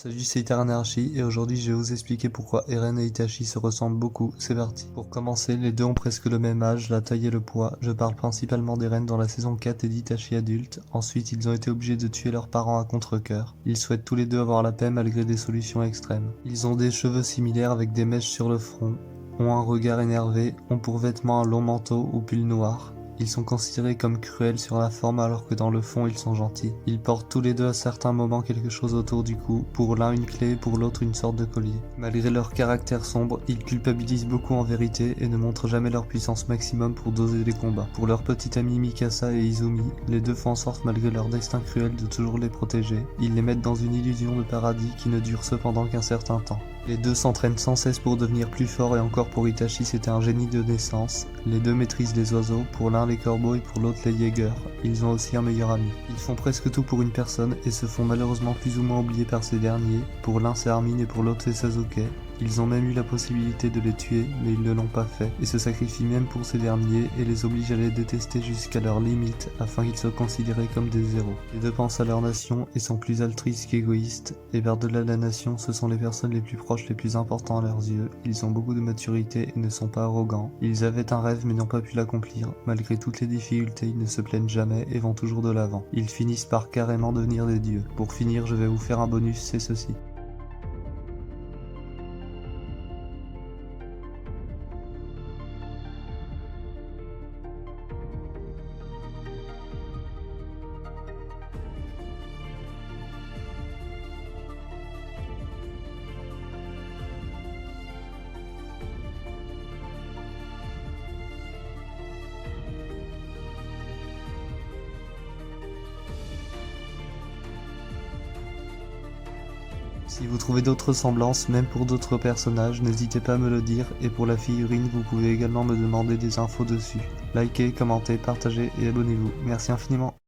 Salut, c'est Itaranarchi et aujourd'hui je vais vous expliquer pourquoi Eren et Itachi se ressemblent beaucoup, c'est parti. Pour commencer, les deux ont presque le même âge, la taille et le poids. Je parle principalement d'Eren dans la saison 4 et d'Itachi adulte. Ensuite, ils ont été obligés de tuer leurs parents à contre-cœur. Ils souhaitent tous les deux avoir la paix malgré des solutions extrêmes. Ils ont des cheveux similaires avec des mèches sur le front, ont un regard énervé, ont pour vêtements un long manteau ou pull noir. Ils sont considérés comme cruels sur la forme alors que dans le fond ils sont gentils. Ils portent tous les deux à certains moments quelque chose autour du cou, pour l'un une clé, pour l'autre une sorte de collier. Malgré leur caractère sombre, ils culpabilisent beaucoup en vérité et ne montrent jamais leur puissance maximum pour doser les combats. Pour leur petite amie Mikasa et Izumi, les deux font en sorte malgré leur destin cruel de toujours les protéger. Ils les mettent dans une illusion de paradis qui ne dure cependant qu'un certain temps. Les deux s'entraînent sans cesse pour devenir plus forts et encore pour Itachi c'était un génie de naissance. Les deux maîtrisent les oiseaux, pour l'un les corbeaux et pour l'autre les Jaegers. Ils ont aussi un meilleur ami. Ils font presque tout pour une personne et se font malheureusement plus ou moins oublier par ces derniers. Pour l'un c'est Armin et pour l'autre c'est Sasuke. Ils ont même eu la possibilité de les tuer, mais ils ne l'ont pas fait, et se sacrifient même pour ces derniers, et les obligent à les détester jusqu'à leurs limites, afin qu'ils soient considérés comme des héros. Les deux pensent à leur nation, et sont plus altruistes qu'égoïstes, et par-delà la nation, ce sont les personnes les plus proches, les plus importants à leurs yeux. Ils ont beaucoup de maturité et ne sont pas arrogants. Ils avaient un rêve mais n'ont pas pu l'accomplir. Malgré toutes les difficultés, ils ne se plaignent jamais et vont toujours de l'avant. Ils finissent par carrément devenir des dieux. Pour finir, je vais vous faire un bonus, c'est ceci. Si vous trouvez d'autres ressemblances, même pour d'autres personnages, n'hésitez pas à me le dire, et pour la figurine, vous pouvez également me demander des infos dessus. Likez, commentez, partagez et abonnez-vous. Merci infiniment.